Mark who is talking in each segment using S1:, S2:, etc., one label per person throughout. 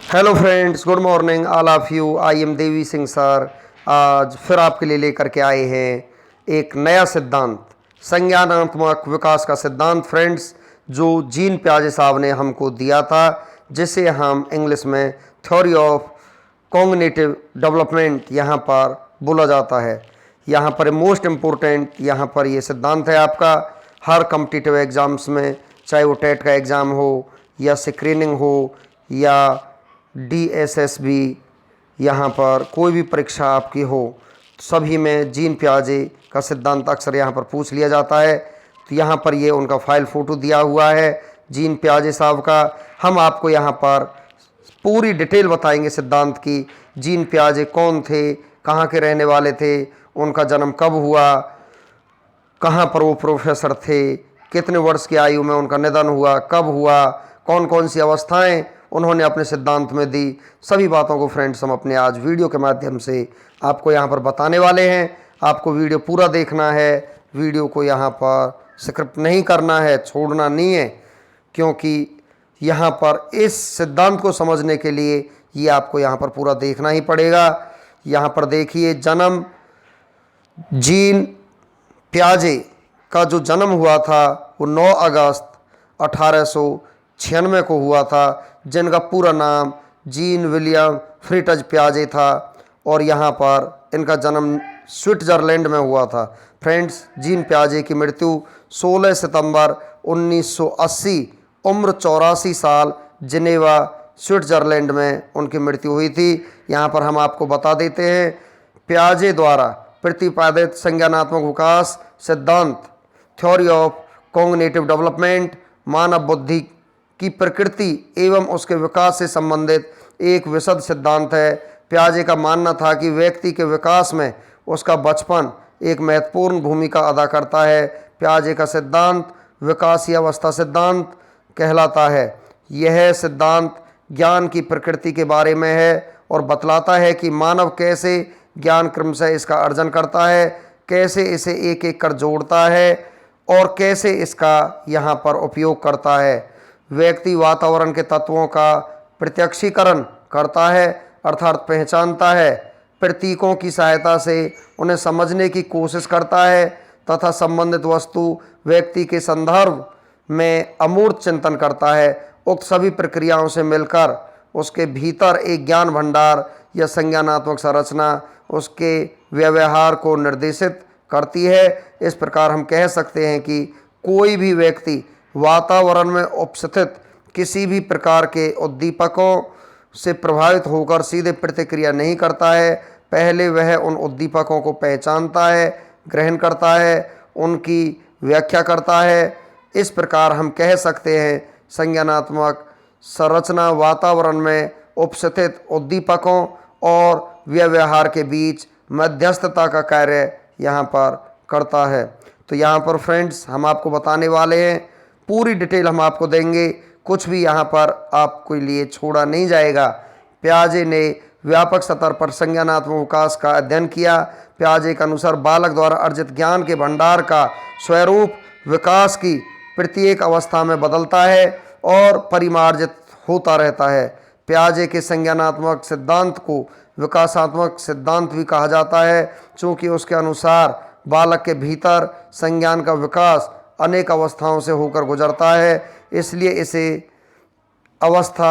S1: Hello friends, good morning all of you. I am Devi Singh sir. आज फिर आपके लिए लेकर के आए हैं एक नया सिद्धांत, संज्ञानात्मक विकास का सिद्धांत फ्रेंड्स, जो जीन प्याजे साहब ने हमको दिया था, जिसे हम इंग्लिश में थ्योरी ऑफ कॉग्निटिव डेवलपमेंट यहाँ पर बोला जाता है। यहाँ पर मोस्ट इम्पोर्टेंट यहाँ पर ये सिद्धांत है आपका हर कम्पिटिटिव एग्ज़ाम्स में, चाहे वो टेट का एग्ज़ाम हो या स्क्रीनिंग हो या DSSB, यहाँ पर कोई भी परीक्षा आपकी हो, सभी में जीन प्याजे का सिद्धांत अक्सर यहाँ पर पूछ लिया जाता है। तो यहाँ पर ये उनका फाइल फ़ोटो दिया हुआ है जीन प्याजे साहब का। हम आपको यहाँ पर पूरी डिटेल बताएंगे सिद्धांत की। जीन प्याजे कौन थे, कहाँ के रहने वाले थे, उनका जन्म कब हुआ, कहाँ पर वो प्रोफेसर थे, कितने वर्ष की आयु में उनका निधन हुआ, कब हुआ, कौन कौन सी अवस्थाएं उन्होंने अपने सिद्धांत में दी, सभी बातों को फ्रेंड्स हम अपने आज वीडियो के माध्यम से आपको यहाँ पर बताने वाले हैं। आपको वीडियो पूरा देखना है, वीडियो को यहाँ पर स्क्रिप्ट नहीं करना है, छोड़ना नहीं है, क्योंकि यहाँ पर इस सिद्धांत को समझने के लिए ये आपको यहाँ पर पूरा देखना ही पड़ेगा। यहाँ पर देखिए, जन्म जीन प्याजे का जो जन्म हुआ था वो 9 अगस्त 1896 को हुआ था, जिनका पूरा नाम जीन विलियम फ्रिटज प्याजे था, और यहाँ पर इनका जन्म स्विट्ज़रलैंड में हुआ था। फ्रेंड्स, जीन प्याजे की मृत्यु 16 सितंबर 1980, उम्र 84 साल, जिनेवा स्विट्ज़रलैंड में उनकी मृत्यु हुई थी। यहाँ पर हम आपको बता देते हैं, प्याजे द्वारा प्रतिपादित संज्ञानात्मक विकास सिद्धांत थ्योरी ऑफ कॉग्निटिव डेवलपमेंट मानव बुद्धि की प्रकृति एवं उसके विकास से संबंधित एक विशद सिद्धांत है। प्याजे का मानना था कि व्यक्ति के विकास में उसका बचपन एक महत्वपूर्ण भूमिका अदा करता है। प्याजे का सिद्धांत विकासीय अवस्था सिद्धांत कहलाता है। यह सिद्धांत ज्ञान की प्रकृति के बारे में है और बतलाता है कि मानव कैसे ज्ञान क्रम से इसका अर्जन करता है, कैसे इसे एक एक कर जोड़ता है और कैसे इसका यहाँ पर उपयोग करता है। व्यक्ति वातावरण के तत्वों का प्रत्यक्षीकरण करता है, अर्थात पहचानता है, प्रतीकों की सहायता से उन्हें समझने की कोशिश करता है तथा संबंधित वस्तु व्यक्ति के संदर्भ में अमूर्त चिंतन करता है। उक्त सभी प्रक्रियाओं से मिलकर उसके भीतर एक ज्ञान भंडार या संज्ञानात्मक संरचना उसके व्यवहार को निर्देशित करती है। इस प्रकार हम कह सकते हैं कि कोई भी व्यक्ति वातावरण में उपस्थित किसी भी प्रकार के उद्दीपकों से प्रभावित होकर सीधे प्रतिक्रिया नहीं करता है। पहले वह उन उद्दीपकों को पहचानता है, ग्रहण करता है, उनकी व्याख्या करता है। इस प्रकार हम कह सकते हैं संज्ञानात्मक संरचना वातावरण में उपस्थित उद्दीपकों और व्यवहार के बीच मध्यस्थता का कार्य यहाँ पर करता है। तो यहाँ पर फ्रेंड्स हम आपको बताने वाले हैं, पूरी डिटेल हम आपको देंगे, कुछ भी यहाँ पर आपके लिए छोड़ा नहीं जाएगा। प्याजे ने व्यापक स्तर पर संज्ञानात्मक विकास का अध्ययन किया। प्याजे के अनुसार बालक द्वारा अर्जित ज्ञान के भंडार का स्वरूप विकास की प्रत्येक अवस्था में बदलता है और परिमार्जित होता रहता है। प्याजे के संज्ञानात्मक सिद्धांत को विकासात्मक सिद्धांत भी कहा जाता है, चूँकि उसके अनुसार बालक के भीतर संज्ञान का विकास अनेक अवस्थाओं से होकर गुजरता है, इसलिए इसे अवस्था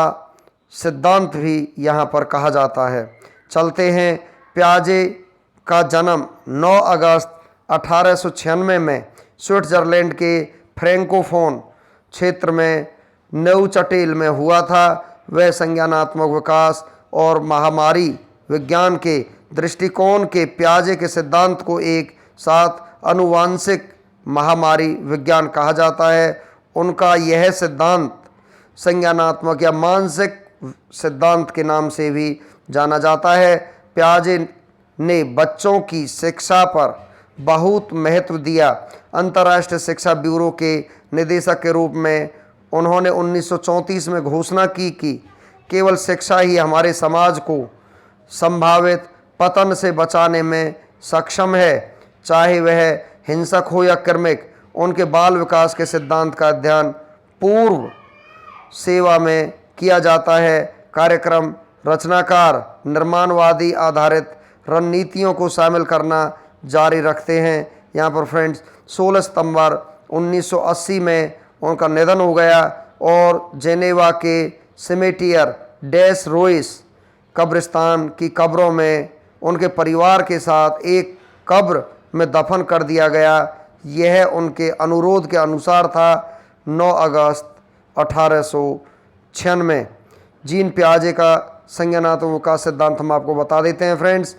S1: सिद्धांत भी यहाँ पर कहा जाता है। चलते हैं, प्याजे का जन्म 9 अगस्त 1896 में स्विट्ज़रलैंड के फ्रैंकोफोन क्षेत्र में न्यूचटेल में हुआ था। वह संज्ञानात्मक विकास और महामारी विज्ञान के दृष्टिकोण के प्याजे के सिद्धांत को एक साथ आनुवांशिक महामारी विज्ञान कहा जाता है। उनका यह सिद्धांत संज्ञानात्मक या मानसिक सिद्धांत के नाम से भी जाना जाता है। प्याजे ने बच्चों की शिक्षा पर बहुत महत्व दिया। अंतर्राष्ट्रीय शिक्षा ब्यूरो के निदेशक के रूप में उन्होंने 1934 में घोषणा की कि केवल शिक्षा ही हमारे समाज को संभावित पतन से बचाने में सक्षम है, चाहे वह हिंसक हो या क्रमिक। उनके बाल विकास के सिद्धांत का अध्ययन पूर्व सेवा में किया जाता है। कार्यक्रम रचनाकार निर्माणवादी आधारित रणनीतियों को शामिल करना जारी रखते हैं। यहाँ पर फ्रेंड्स 16 सितंबर 1980 में उनका निधन हो गया और जेनेवा के सिमेटियर डेस रोइस कब्रिस्तान की कब्रों में उनके परिवार के साथ एक कब्र में दफन कर दिया गया। यह उनके अनुरोध के अनुसार था। 9 अगस्त 1896 जीन पियाजे का संज्ञानात्मक विकास सिद्धांत हम आपको बता देते हैं फ्रेंड्स।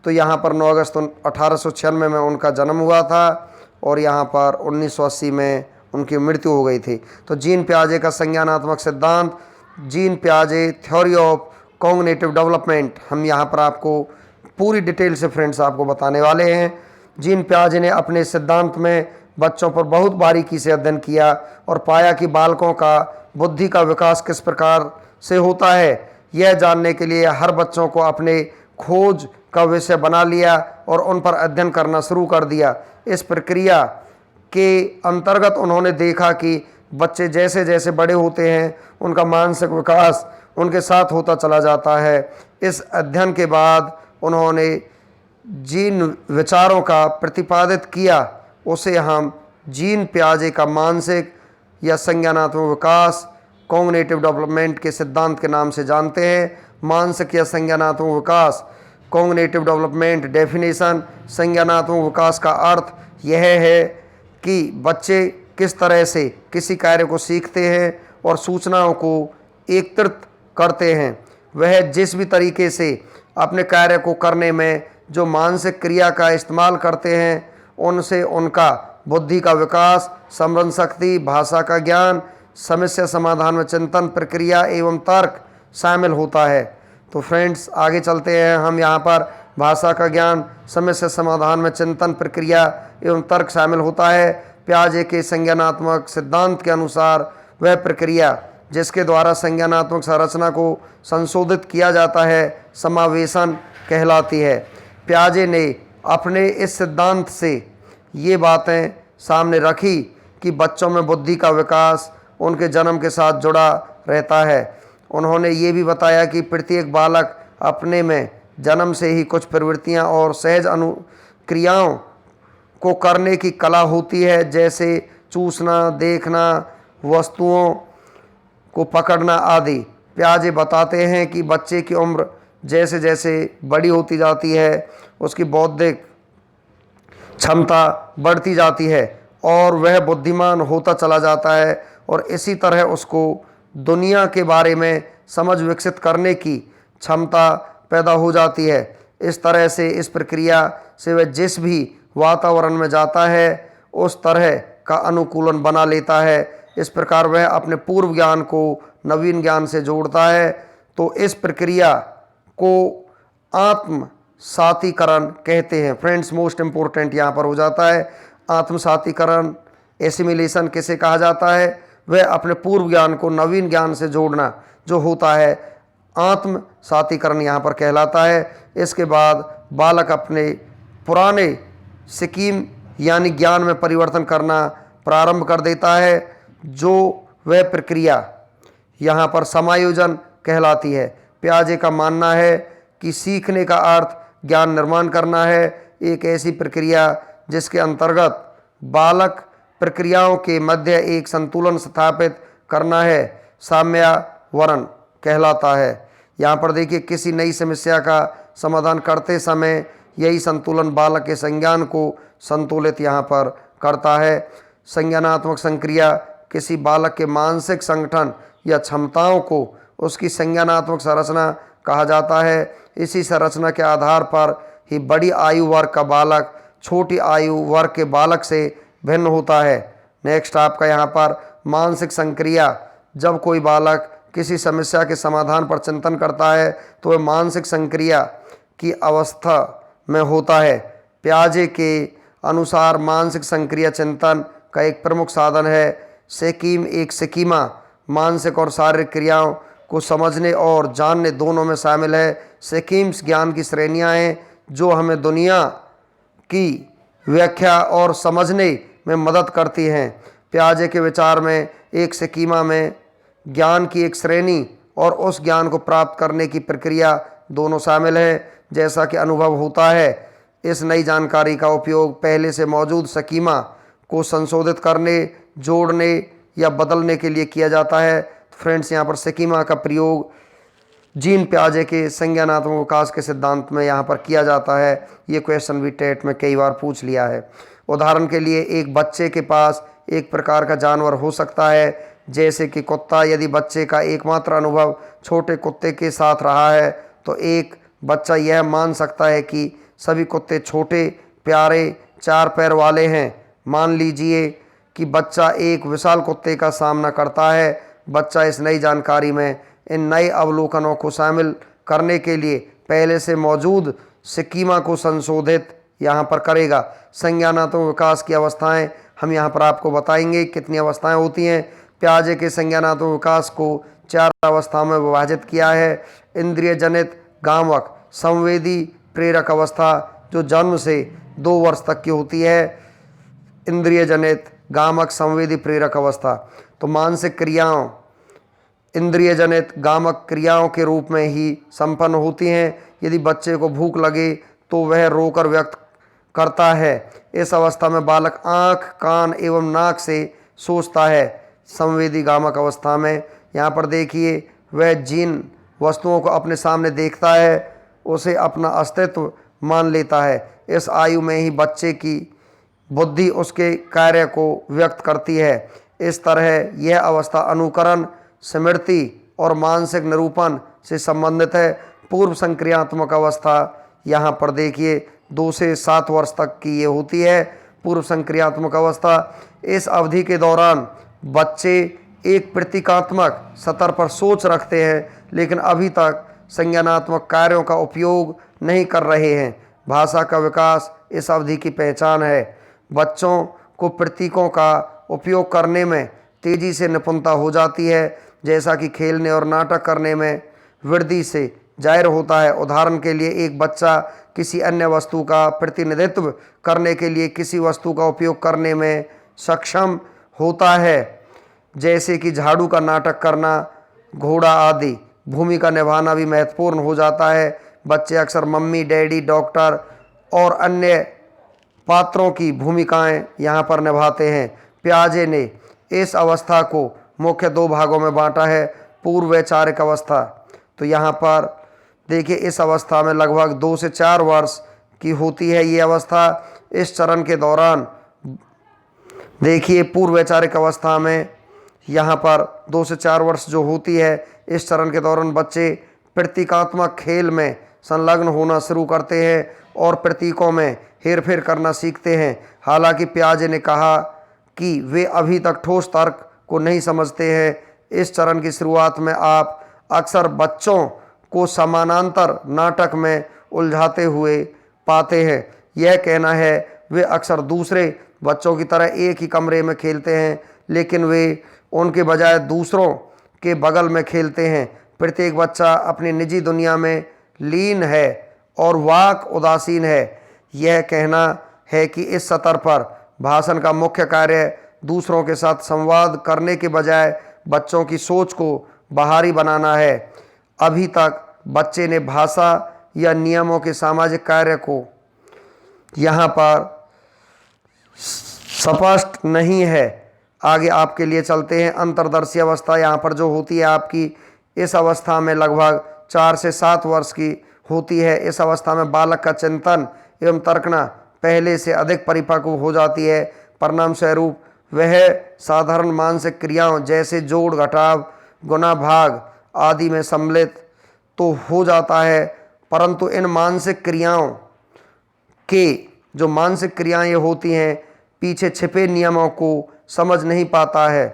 S1: तो यहाँ पर 9 अगस्त 1896 में उनका जन्म हुआ था और यहाँ पर 1980 में उनकी मृत्यु हो गई थी। तो जीन पियाजे का संज्ञानात्मक सिद्धांत, जीन पियाजे थ्योरी ऑफ कॉग्निटिव डेवलपमेंट, हम यहाँ पर आपको पूरी डिटेल से फ्रेंड्स आपको बताने वाले हैं। जीन पियाजे ने अपने सिद्धांत में बच्चों पर बहुत बारीकी से अध्ययन किया और पाया कि बालकों का बुद्धि का विकास किस प्रकार से होता है। यह जानने के लिए हर बच्चों को अपने खोज का विषय बना लिया और उन पर अध्ययन करना शुरू कर दिया। इस प्रक्रिया के अंतर्गत उन्होंने देखा कि बच्चे जैसे जैसे बड़े होते हैं उनका मानसिक विकास उनके साथ होता चला जाता है। इस अध्ययन के बाद उन्होंने जिन विचारों का प्रतिपादित किया उसे हम जीन पियाजे का मानसिक या संज्ञानात्मक विकास कॉग्निटिव डेवलपमेंट के सिद्धांत के नाम से जानते हैं। मानसिक या संज्ञानात्मक विकास कॉग्निटिव डेवलपमेंट डेफिनेशन, संज्ञानात्मक विकास का अर्थ यह है कि बच्चे किस तरह से किसी कार्य को सीखते हैं और सूचनाओं को एकत्रित करते हैं। वह जिस भी तरीके से अपने कार्य को करने में जो मानसिक क्रिया का इस्तेमाल करते हैं उनसे उनका बुद्धि का विकास, स्मरण शक्ति, भाषा का ज्ञान, समस्या समाधान में चिंतन प्रक्रिया एवं तर्क शामिल होता है। तो फ्रेंड्स आगे चलते हैं। हम यहाँ पर भाषा का ज्ञान, समस्या समाधान में चिंतन प्रक्रिया एवं तर्क शामिल होता है। पियाजे के संज्ञानात्मक सिद्धांत के अनुसार वह प्रक्रिया जिसके द्वारा संज्ञानात्मक संरचना को संशोधित किया जाता है समावेशन कहलाती है। पियाजे ने अपने इस सिद्धांत से ये बातें सामने रखी कि बच्चों में बुद्धि का विकास उनके जन्म के साथ जुड़ा रहता है। उन्होंने ये भी बताया कि प्रत्येक बालक अपने में जन्म से ही कुछ प्रवृत्तियां और सहज अनुक्रियाओं को करने की कला होती है, जैसे चूसना, देखना, वस्तुओं को पकड़ना आदि। पियाजे बताते हैं कि बच्चे की उम्र जैसे जैसे बड़ी होती जाती है उसकी बौद्धिक क्षमता बढ़ती जाती है और वह बुद्धिमान होता चला जाता है और इसी तरह उसको दुनिया के बारे में समझ विकसित करने की क्षमता पैदा हो जाती है। इस तरह से इस प्रक्रिया से वह जिस भी वातावरण में जाता है उस तरह का अनुकूलन बना लेता है। इस प्रकार वह अपने पूर्व ज्ञान को नवीन ज्ञान से जोड़ता है। तो इस प्रक्रिया को आत्म सातीकरण कहते हैं। फ्रेंड्स मोस्ट इम्पोर्टेंट यहाँ पर हो जाता है आत्म सातीकरण, एसिमिलेशन किसे कहा जाता है? वह अपने पूर्व ज्ञान को नवीन ज्ञान से जोड़ना जो होता है आत्म सातीकरण यहाँ पर कहलाता है। इसके बाद बालक अपने पुराने स्कीम यानी ज्ञान में परिवर्तन करना प्रारंभ कर देता है, जो वह प्रक्रिया यहाँ पर समायोजन कहलाती है। पियाजे का मानना है कि सीखने का अर्थ ज्ञान निर्माण करना है, एक ऐसी प्रक्रिया जिसके अंतर्गत बालक प्रक्रियाओं के मध्य एक संतुलन स्थापित करना है, साम्यावरण कहलाता है। यहाँ पर देखिए किसी नई समस्या का समाधान करते समय यही संतुलन बालक के संज्ञान को संतुलित यहाँ पर करता है। संज्ञानात्मक संक्रिया किसी बालक के मानसिक संगठन या क्षमताओं को उसकी संज्ञानात्मक संरचना कहा जाता है। इसी संरचना के आधार पर ही बड़ी आयु वर्ग का बालक छोटी आयु वर्ग के बालक से भिन्न होता है। नेक्स्ट आपका यहाँ पर मानसिक संक्रिया, जब कोई बालक किसी समस्या के समाधान पर चिंतन करता है तो वह मानसिक संक्रिया की अवस्था में होता है। पियाजे के अनुसार मानसिक संक्रिया चिंतन का एक प्रमुख साधन है। स्कीम एक स्कीमा मानसिक और शारीरिक क्रियाओं को समझने और जानने दोनों में शामिल है। स्कीम्स ज्ञान की श्रेणियां हैं जो हमें दुनिया की व्याख्या और समझने में मदद करती हैं। पियाजे के विचार में एक स्कीमा में ज्ञान की एक श्रेणी और उस ज्ञान को प्राप्त करने की प्रक्रिया दोनों शामिल है। जैसा कि अनुभव होता है, इस नई जानकारी का उपयोग पहले से मौजूद स्कीमा को संशोधित करने, जोड़ने या बदलने के लिए किया जाता है। फ्रेंड्स, यहाँ पर स्कीमा का प्रयोग जीन प्याजे के संज्ञानात्मक विकास के सिद्धांत में यहाँ पर किया जाता है। ये क्वेश्चन भी टेट में कई बार पूछ लिया है। उदाहरण के लिए, एक बच्चे के पास एक प्रकार का जानवर हो सकता है जैसे कि कुत्ता। यदि बच्चे का एकमात्र अनुभव छोटे कुत्ते के साथ रहा है तो एक बच्चा यह मान सकता है कि सभी कुत्ते छोटे, प्यारे, 4 पैर वाले हैं। मान लीजिए कि बच्चा एक विशाल कुत्ते का सामना करता है। बच्चा इस नई जानकारी में इन नए अवलोकनों को शामिल करने के लिए पहले से मौजूद स्कीमा को संशोधित यहाँ पर करेगा। संज्ञानात्मक विकास की अवस्थाएं हम यहाँ पर आपको बताएंगे कितनी अवस्थाएं होती हैं। प्याजे के संज्ञानात्मक विकास को 4 अवस्थाओं में विभाजित किया है। इंद्रिय जनित, गामक, संवेदी, प्रेरक अवस्था, जो जन्म से 2 वर्ष तक की होती है। इंद्रिय जनित, गामक, संवेदी, प्रेरक अवस्था तो मानसिक क्रियाओं इंद्रिय जनित गामक क्रियाओं के रूप में ही संपन्न होती हैं। यदि बच्चे को भूख लगे तो वह रोकर व्यक्त करता है। इस अवस्था में बालक आँख, कान एवं नाक से सोचता है। संवेदी गामक अवस्था में यहाँ पर देखिए, वह जिन वस्तुओं को अपने सामने देखता है उसे अपना अस्तित्व मान लेता है। इस आयु में ही बच्चे की बुद्धि उसके कार्य को व्यक्त करती है। इस तरह यह अवस्था अनुकरण, स्मृति और मानसिक निरूपण से संबंधित है। पूर्व संक्रियात्मक अवस्था यहाँ पर देखिए 2 से 7 वर्ष तक की ये होती है। पूर्व संक्रियात्मक अवस्था, इस अवधि के दौरान बच्चे एक प्रतीकात्मक स्तर पर सोच रखते हैं लेकिन अभी तक संज्ञानात्मक कार्यों का उपयोग नहीं कर रहे हैं। भाषा का विकास इस अवधि की पहचान है। बच्चों को प्रतीकों का उपयोग करने में तेजी से निपुणता हो जाती है, जैसा कि खेलने और नाटक करने में वृद्धि से जाहिर होता है। उदाहरण के लिए, एक बच्चा किसी अन्य वस्तु का प्रतिनिधित्व करने के लिए किसी वस्तु का उपयोग करने में सक्षम होता है, जैसे कि झाड़ू का नाटक करना, घोड़ा आदि। भूमिका निभाना भी महत्वपूर्ण हो जाता है। बच्चे अक्सर मम्मी, डैडी, डॉक्टर और अन्य पात्रों की भूमिकाएं यहाँ पर निभाते हैं। प्याजे ने इस अवस्था को मुख्य 2 भागों में बांटा है। पूर्व वैचारिक अवस्था, तो यहाँ पर देखिए इस अवस्था में लगभग 2 से 4 वर्ष की होती है ये अवस्था। इस चरण के दौरान देखिए पूर्व वैचारिक अवस्था में यहाँ पर 2 से 4 वर्ष जो होती है, इस चरण के दौरान बच्चे प्रतीकात्मक खेल में संलग्न होना शुरू करते हैं और प्रतीकों में हेरफेर करना सीखते हैं। हालांकि प्याजे ने कहा कि वे अभी तक ठोस तर्क को नहीं समझते हैं। इस चरण की शुरुआत में आप अक्सर बच्चों को समानांतर नाटक में उलझाते हुए पाते हैं। यह कहना है वे अक्सर दूसरे बच्चों की तरह एक ही कमरे में खेलते हैं, लेकिन वे उनके बजाय दूसरों के बगल में खेलते हैं। प्रत्येक बच्चा अपनी निजी दुनिया में लीन है और वाक उदासीन है। यह कहना है कि इस स्तर पर भाषण का मुख्य कार्य दूसरों के साथ संवाद करने के बजाय बच्चों की सोच को बाहरी बनाना है। अभी तक बच्चे ने भाषा या नियमों के सामाजिक कार्य को यहाँ पर स्पष्ट नहीं है। आगे आपके लिए चलते हैं। अंतर्दर्शी अवस्था यहाँ पर जो होती है आपकी, इस अवस्था में लगभग 4 से 7 वर्ष की होती है। इस अवस्था में बालक का चिंतन एवं तर्कना पहले से अधिक परिपक्व हो जाती है। परिणाम स्वरूप वह साधारण मानसिक क्रियाओं जैसे जोड़, घटाव, गुणा, भाग आदि में सम्मिलित तो हो जाता है, परंतु इन मानसिक क्रियाओं के जो मानसिक क्रियाएं होती हैं पीछे छिपे नियमों को समझ नहीं पाता है,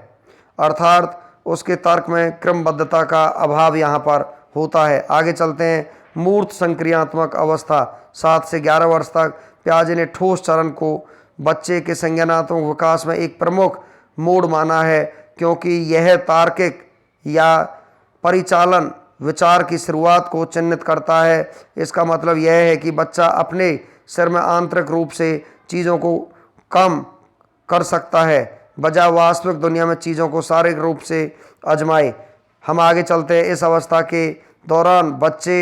S1: अर्थात उसके तर्क में क्रमबद्धता का अभाव यहाँ पर होता है। आगे चलते हैं। मूर्त संक्रियात्मक अवस्था 7 से 11 वर्ष तक। प्याजे ने ठोस चरण को बच्चे के संज्ञानात्मक विकास में एक प्रमुख मोड़ माना है, क्योंकि यह तार्किक या परिचालन विचार की शुरुआत को चिन्हित करता है। इसका मतलब यह है कि बच्चा अपने सिर में आंतरिक रूप से चीज़ों को कम कर सकता है, बजाय वास्तविक दुनिया में चीज़ों को शारीरिक रूप से आजमाए। हम आगे चलते हैं। इस अवस्था के दौरान बच्चे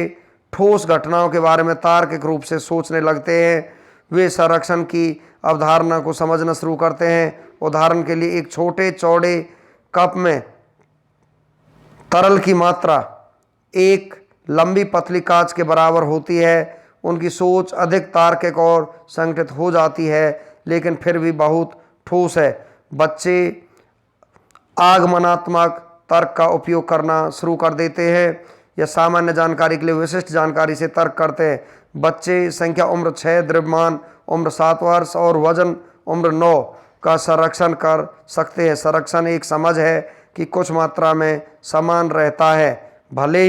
S1: ठोस घटनाओं के बारे में तार्किक रूप से सोचने लगते हैं। वे संरक्षण की अवधारणा को समझना शुरू करते हैं। उदाहरण के लिए एक छोटे चौड़े कप में तरल की मात्रा एक लंबी पतली कांच के बराबर होती है। उनकी सोच अधिक तार्किक और संगठित हो जाती है, लेकिन फिर भी बहुत ठोस है। बच्चे आगमनात्मक तर्क का उपयोग करना शुरू कर देते हैं या सामान्य जानकारी के लिए विशिष्ट जानकारी से तर्क करते हैं। बच्चे संख्या उम्र 6, द्रव्यमान उम्र 7 वर्ष और वजन उम्र 9 का संरक्षण कर सकते हैं। संरक्षण एक समझ है कि कुछ मात्रा में समान रहता है, भले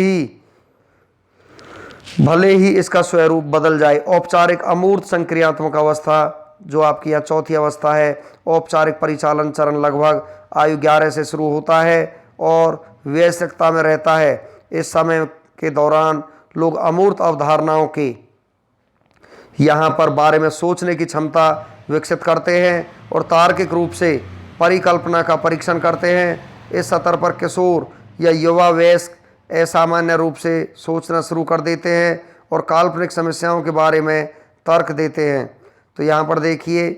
S1: ही इसका स्वरूप बदल जाए। औपचारिक अमूर्त संक्रियात्मक अवस्था जो आपकी यह चौथी अवस्था है। औपचारिक परिचालन चरण लगभग आयु 11 से शुरू होता है और वयस्कता में रहता है। इस समय के दौरान लोग अमूर्त अवधारणाओं के यहाँ पर बारे में सोचने की क्षमता विकसित करते हैं और तार्किक रूप से परिकल्पना का परीक्षण करते हैं। इस स्तर पर किशोर या युवा वयस्क असामान्य रूप से सोचना शुरू कर देते हैं और काल्पनिक समस्याओं के बारे में तर्क देते हैं। तो यहाँ पर देखिए,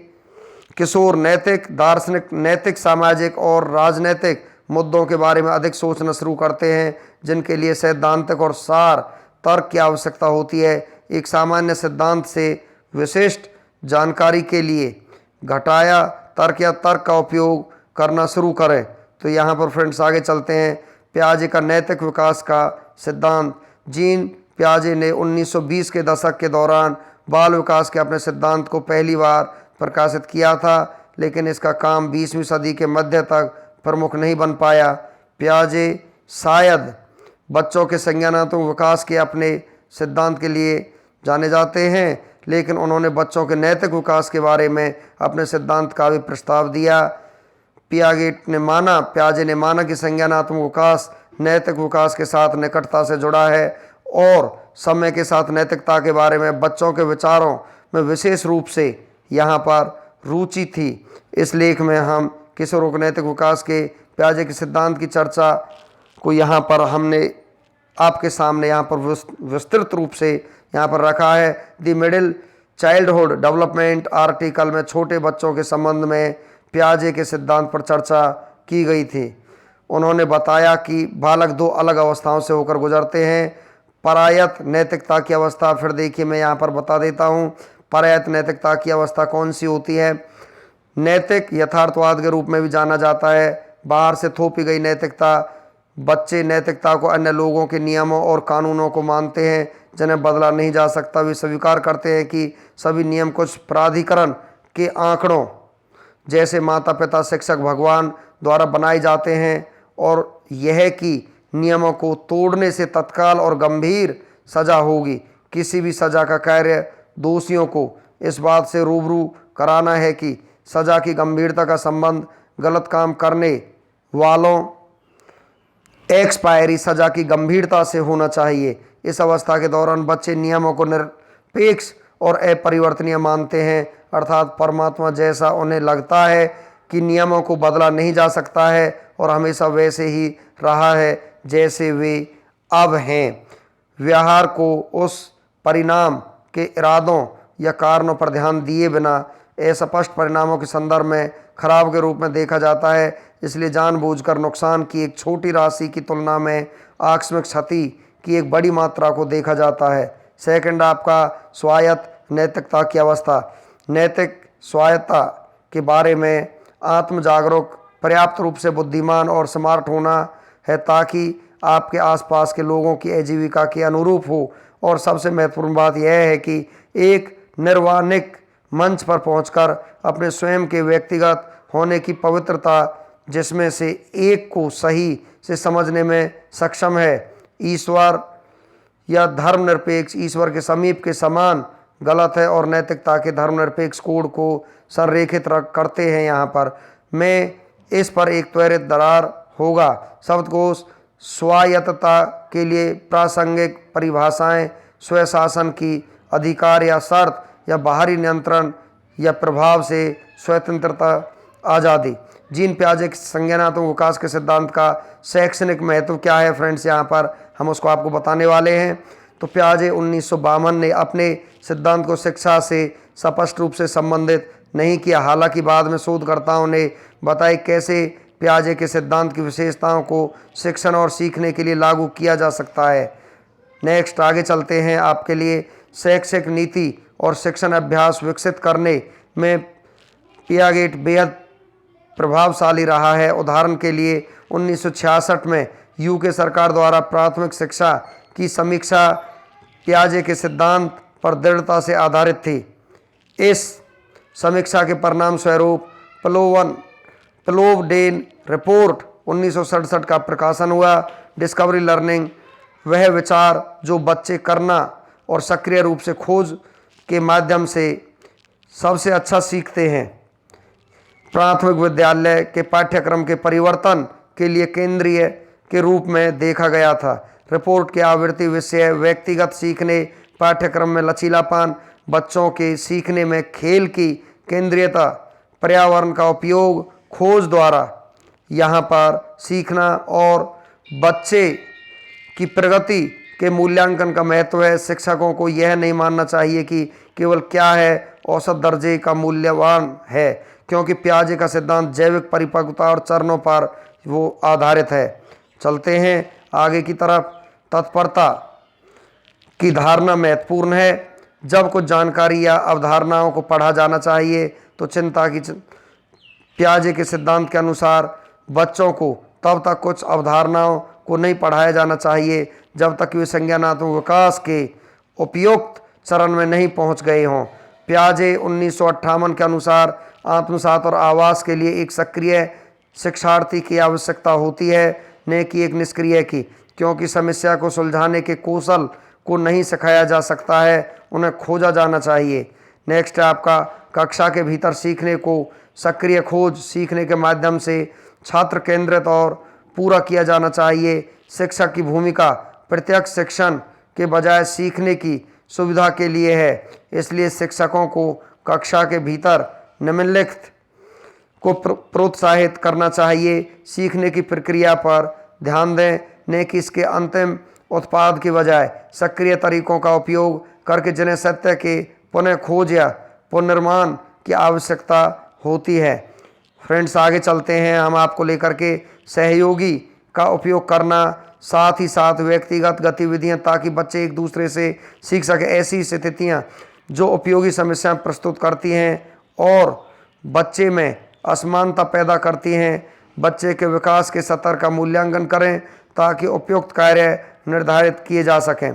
S1: किशोर नैतिक, दार्शनिक, नैतिक, सामाजिक और राजनीतिक मुद्दों के बारे में अधिक सोचना शुरू करते हैं, जिनके लिए सैद्धांतिक और सार तर्क की आवश्यकता होती है। एक सामान्य सिद्धांत से विशिष्ट जानकारी के लिए घटाया तर्क या तर्क का उपयोग करना शुरू करें। तो यहाँ पर फ्रेंड्स आगे चलते हैं। पियाजे का नैतिक विकास का सिद्धांत। जीन पियाजे ने 1920 के दशक के दौरान बाल विकास के अपने सिद्धांत को पहली बार प्रकाशित किया था, लेकिन इसका काम 20वीं सदी के मध्य तक प्रमुख नहीं बन पाया। पियाजे शायद बच्चों के संज्ञानात्मक विकास के अपने सिद्धांत के लिए जाने जाते हैं, लेकिन उन्होंने बच्चों के नैतिक विकास के बारे में अपने सिद्धांत का भी प्रस्ताव दिया। पियाजे ने माना कि संज्ञानात्मक विकास नैतिक विकास के साथ निकटता से जुड़ा है और समय के साथ नैतिकता के बारे में बच्चों के विचारों में विशेष रूप से यहाँ पर रुचि थी। इस लेख में हम किशोरों के नैतिक विकास के पियाजे के सिद्धांत की चर्चा को यहाँ पर हमने आपके सामने यहाँ पर विस्तृत रूप से यहाँ पर रखा है। The middle childhood development article में छोटे बच्चों के संबंध में पियाजे के सिद्धांत पर चर्चा की गई थी। उन्होंने बताया कि बालक दो अलग अवस्थाओं से होकर गुजरते हैं। परायत नैतिकता की अवस्था, फिर देखिए मैं यहाँ पर बता देता हूँ परायत नैतिकता की अवस्था कौन सी होती है। नैतिक यथार्थवाद के रूप में भी जाना जाता है। बाहर से थोपी गई नैतिकता। बच्चे नैतिकता को अन्य लोगों के नियमों और कानूनों को मानते हैं जिन्हें बदला नहीं जा सकता। वे स्वीकार करते हैं कि सभी नियम कुछ प्राधिकरण के आंकड़ों जैसे माता पिता, शिक्षक, भगवान द्वारा बनाए जाते हैं और यह कि नियमों को तोड़ने से तत्काल और गंभीर सजा होगी। किसी भी सजा का कार्य दोषियों को इस बात से रूबरू कराना है कि सजा की गंभीरता का संबंध गलत काम करने वालों एक्सपायरी सजा की गंभीरता से होना चाहिए। इस अवस्था के दौरान बच्चे नियमों को निरपेक्ष और अपरिवर्तनीय मानते हैं, अर्थात परमात्मा जैसा उन्हें लगता है कि नियमों को बदला नहीं जा सकता है और हमेशा वैसे ही रहा है जैसे वे अब हैं। व्यवहार को उस परिणाम के इरादों या कारणों पर ध्यान दिए बिना अस्पष्ट परिणामों के संदर्भ में खराब के रूप में देखा जाता है। इसलिए जानबूझकर नुकसान की एक छोटी राशि की तुलना में आकस्मिक क्षति की एक बड़ी मात्रा को देखा जाता है। सेकंड आपका स्वायत्त नैतिकता की अवस्था। नैतिक स्वायत्तता के बारे में आत्म जागरूक, पर्याप्त रूप से बुद्धिमान और स्मार्ट होना है ताकि आपके आसपास के लोगों की आजीविका के अनुरूप हो। और सबसे महत्वपूर्ण बात यह है कि एक निर्वाणिक मंच पर पहुंचकर अपने स्वयं के व्यक्तिगत होने की पवित्रता, जिसमें से एक को सही से समझने में सक्षम है। ईश्वर या धर्मनिरपेक्ष ईश्वर के समीप के समान गलत है और नैतिकता के धर्मनिरपेक्ष कोड को संरेखित करते हैं। यहाँ पर मैं इस पर एक त्वरित दरार होगा। शब्दकोश स्वायत्तता के लिए प्रासंगिक परिभाषाएं स्वशासन की अधिकार या शर्त या बाहरी नियंत्रण या प्रभाव से स्वतंत्रता, आज़ादी। जीन पियाजे के संज्ञानात्मक विकास के सिद्धांत का शैक्षणिक महत्व क्या है फ्रेंड्स, यहाँ पर हम उसको आपको बताने वाले हैं। तो पियाजे 1952 ने अपने सिद्धांत को शिक्षा से स्पष्ट रूप से संबंधित नहीं किया, हालांकि बाद में शोधकर्ताओं ने बताया कैसे पियाजे के सिद्धांत की विशेषताओं को शिक्षण और सीखने के लिए लागू किया जा सकता है। नेक्स्ट आगे चलते हैं। आपके लिए शैक्षिक नीति और शिक्षण अभ्यास विकसित करने में पियागेट बेहद प्रभावशाली रहा है। उदाहरण के लिए 1966 में यूके सरकार द्वारा प्राथमिक शिक्षा की समीक्षा पियाजे के सिद्धांत पर दृढ़ता से आधारित थी। इस समीक्षा के परिणाम स्वरूप प्लोवडेन रिपोर्ट 1967 का प्रकाशन हुआ। डिस्कवरी लर्निंग वह विचार जो बच्चे करना और सक्रिय रूप से खोज के माध्यम से सबसे अच्छा सीखते हैं, प्राथमिक विद्यालय के पाठ्यक्रम के परिवर्तन के लिए केंद्रीय के रूप में देखा गया था। रिपोर्ट के आवृत्ति विषय व्यक्तिगत सीखने, पाठ्यक्रम में लचीलापन, बच्चों के सीखने में खेल की केंद्रीयता, पर्यावरण का उपयोग, खोज द्वारा यहाँ पर सीखना और बच्चे की प्रगति के मूल्यांकन का महत्व है। शिक्षकों को यह नहीं मानना चाहिए कि केवल क्या है औसत दर्जे का मूल्यवान है, क्योंकि पियाजे का सिद्धांत जैविक परिपक्वता और चरणों पर वो आधारित है। चलते हैं आगे की तरफ। तत्परता की धारणा महत्वपूर्ण है। जब कुछ जानकारी या अवधारणाओं को पढ़ा जाना चाहिए तो पियाजे के सिद्धांत के अनुसार बच्चों को तब तक कुछ अवधारणाओं को नहीं पढ़ाया जाना चाहिए जब तक वे संज्ञानात्मक विकास के उपयुक्त चरण में नहीं पहुंच गए हों। पियाजे 1958 के अनुसार आत्मसात और आवास के लिए एक सक्रिय शिक्षार्थी की आवश्यकता होती है, न कि एक निष्क्रिय की, क्योंकि समस्या को सुलझाने के कौशल को नहीं सिखाया जा सकता है, उन्हें खोजा जाना चाहिए। नेक्स्ट है आपका कक्षा के भीतर सीखने को सक्रिय खोज सीखने के माध्यम से छात्र केंद्रित और पूरा किया जाना चाहिए। शिक्षक की भूमिका प्रत्यक्ष शिक्षण के बजाय सीखने की सुविधा के लिए है, इसलिए शिक्षकों को कक्षा के भीतर निम्नलिखित को प्रोत्साहित करना चाहिए। सीखने की प्रक्रिया पर ध्यान दें, न कि इसके अंतिम उत्पाद के बजाय सक्रिय तरीकों का उपयोग करके जिन्हें सत्य के पुनः खोज या पुनर्निर्माण की आवश्यकता होती है। फ्रेंड्स आगे चलते हैं हम आपको लेकर के सहयोगी का उपयोग करना, साथ ही साथ व्यक्तिगत गतिविधियां ताकि बच्चे एक दूसरे से सीख सके। ऐसी स्थितियां जो उपयोगी समस्याएं प्रस्तुत करती हैं और बच्चे में असमानता पैदा करती हैं। बच्चे के विकास के स्तर का मूल्यांकन करें ताकि उपयुक्त कार्य निर्धारित किए जा सकें।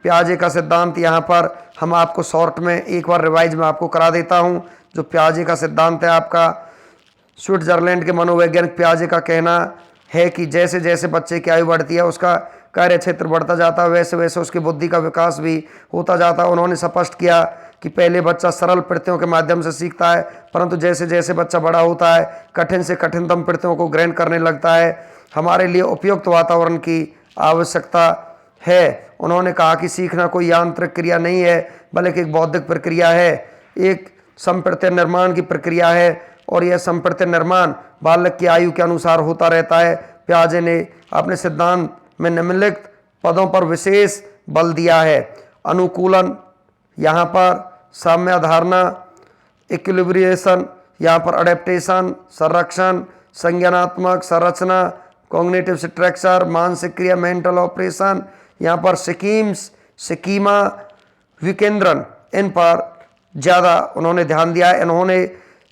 S1: पियाजे का सिद्धांत यहाँ पर हम आपको शॉर्ट में एक बार रिवाइज में आपको करा देता हूँ। जो पियाजे का सिद्धांत है आपका, स्विट्जरलैंड के मनोवैज्ञानिक पियाजे का कहना है कि जैसे जैसे बच्चे की आयु बढ़ती है उसका कार्य क्षेत्र बढ़ता जाता है, वैसे वैसे उसकी बुद्धि का विकास भी होता जाता है। उन्होंने स्पष्ट किया कि पहले बच्चा सरल प्रत्ययों के माध्यम से सीखता है, परंतु जैसे जैसे बच्चा बड़ा होता है कठिन से कठिनतम प्रत्ययों को ग्रहण करने लगता है। हमारे लिए उपयुक्त वातावरण की आवश्यकता है। उन्होंने कहा कि सीखना कोई यांत्रिक क्रिया नहीं है बल्कि एक बौद्धिक प्रक्रिया है, एक संप्रत्य निर्माण की प्रक्रिया है और यह संप्रत्य निर्माण बालक की आयु के अनुसार होता रहता है। पियाजे ने अपने सिद्धांत में निम्नलिखित पदों पर विशेष बल दिया है। अनुकूलन, यहाँ पर साम्य धारणा, इक्विलिब्रिएशन, यहाँ पर अडेप्टेशन, संरक्षण, संज्ञानात्मक संरचना, कॉग्निटिव स्ट्रक्चर, मानसिक क्रिया, मेंटल ऑपरेशन, यहाँ पर स्कीमा, विकेंद्रन, इन पर ज़्यादा उन्होंने ध्यान दिया है। इन्होंने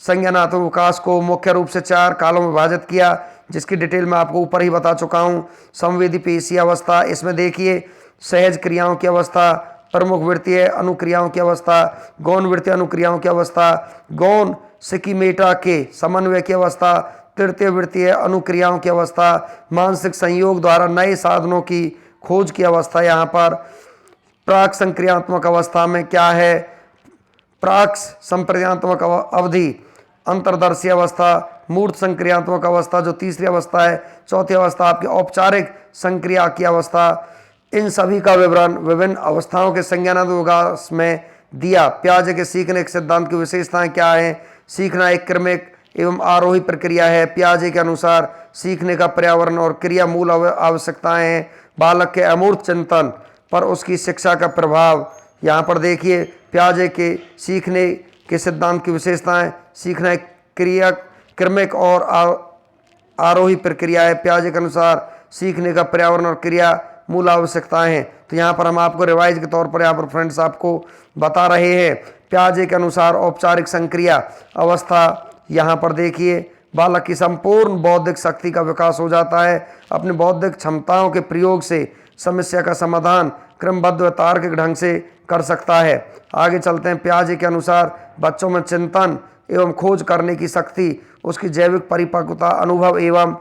S1: संज्ञानात्मक विकास को मुख्य रूप से 4 कालों में विभाजित किया, जिसकी डिटेल मैं आपको ऊपर ही बता चुका हूँ। संवेदी पेशी अवस्था, इसमें देखिए सहज क्रियाओं की अवस्था, प्रमुख वृत्तीय अनुक्रियाओं की अवस्था, गौण वृत्तीय अनुक्रियाओं की अवस्था, गौण स्कीमेटा के समन्वय की अवस्था, तृतीय वृत्तीय अनुक्रियाओं की अवस्था, मानसिक संयोग द्वारा नए साधनों की खोज की अवस्था। यहाँ पर प्राक संक्रियात्मक अवस्था में क्या है, प्राक संप्रज्ञात्मक अवधि, अंतर्दर्शी अवस्था, मूर्त संक्रियात्मक अवस्था जो तीसरी अवस्था है, चौथी अवस्था आपकी औपचारिक संक्रिया की अवस्था। इन सभी का विवरण विभिन्न अवस्थाओं के संज्ञानात्मक विकास में दिया। पियाजे के सीखने के सिद्धांत की विशेषताएं क्या हैं? सीखना एक क्रमिक एवं आरोही प्रक्रिया है। पियाजे के अनुसार सीखने का पर्यावरण और क्रिया मूल आवश्यकताएं हैं। बालक के अमूर्त चिंतन पर उसकी शिक्षा का प्रभाव। यहाँ पर देखिए पियाजे के सीखने के सिद्धांत की विशेषताएं। सीखना एक क्रिया क्रमिक और आरोही प्रक्रिया है। पियाजे के अनुसार सीखने का पर्यावरण और क्रिया मूल आवश्यकताएं हैं। तो यहाँ पर हम आपको रिवाइज के तौर पर यहाँ पर फ्रेंड्स आपको बता रहे हैं। पियाजे के अनुसार औपचारिक संक्रिया अवस्था, यहाँ पर देखिए बालक की संपूर्ण बौद्धिक शक्ति का विकास हो जाता है। अपनी बौद्धिक क्षमताओं के प्रयोग से समस्या का समाधान क्रमबद्ध व तार्किक ढंग से कर सकता है। आगे चलते हैं। पियाजे के अनुसार बच्चों में चिंतन एवं खोज करने की शक्ति, उसकी जैविक परिपक्वता, अनुभव एवं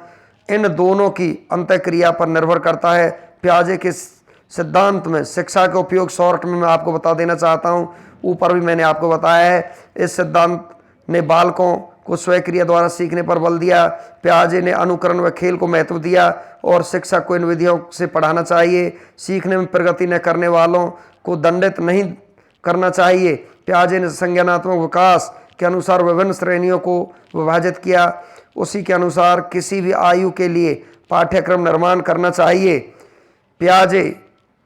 S1: इन दोनों की अंतःक्रिया पर निर्भर करता है। पियाजे के सिद्धांत में शिक्षा का उपयोग शॉर्ट में मैं आपको बता देना चाहता हूँ, ऊपर भी मैंने आपको बताया है। इस सिद्धांत ने बालकों को स्वक्रिया द्वारा सीखने पर बल दिया। पियाजे ने अनुकरण व खेल को महत्व दिया और शिक्षक को इन विधियों से पढ़ाना चाहिए। सीखने में प्रगति न करने वालों को दंडित नहीं करना चाहिए। पियाजे ने संज्ञानात्मक विकास के अनुसार विभिन्न श्रेणियों को विभाजित किया। उसी के अनुसार किसी भी आयु के लिए पाठ्यक्रम निर्माण करना चाहिए। पियाजे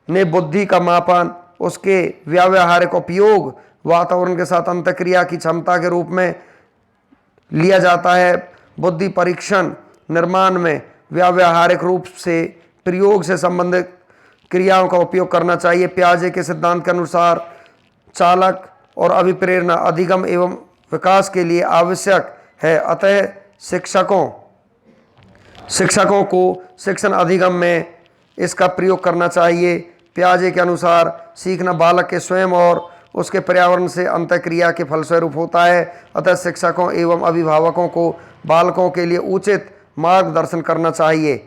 S1: ने बुद्धि का मापन उसके व्यावहारिक उपयोग वातावरण के साथ अंतःक्रिया की क्षमता के रूप में लिया जाता है। बुद्धि परीक्षण निर्माण में व्यावहारिक रूप से प्रयोग से संबंधित क्रियाओं का उपयोग करना चाहिए। पियाजे के सिद्धांत के अनुसार चालक और अभिप्रेरणा अधिगम एवं विकास के लिए आवश्यक है। अतः शिक्षकों को शिक्षण अधिगम में इसका प्रयोग करना चाहिए। पियाजे के अनुसार सीखना बालक के स्वयं और उसके पर्यावरण से अंतःक्रिया के फलस्वरूप होता है। अतः शिक्षकों एवं अभिभावकों को बालकों के लिए उचित मार्गदर्शन करना चाहिए।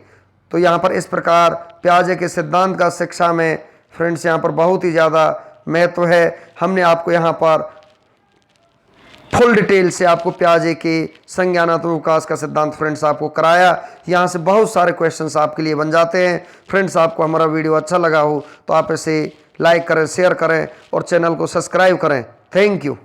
S1: तो यहाँ पर इस प्रकार पियाजे के सिद्धांत का शिक्षा में फ्रेंड्स यहाँ पर बहुत ही ज़्यादा महत्व है। हमने आपको यहाँ पर फुल डिटेल से आपको पियाजे के संज्ञानात्मक विकास का सिद्धांत फ्रेंड्स आपको कराया। यहाँ से बहुत सारे क्वेश्चंस आपके लिए बन जाते हैं। फ्रेंड्स आपको हमारा वीडियो अच्छा लगा हो तो आप इसे लाइक करें, शेयर करें और चैनल को सब्सक्राइब करें। Thank you.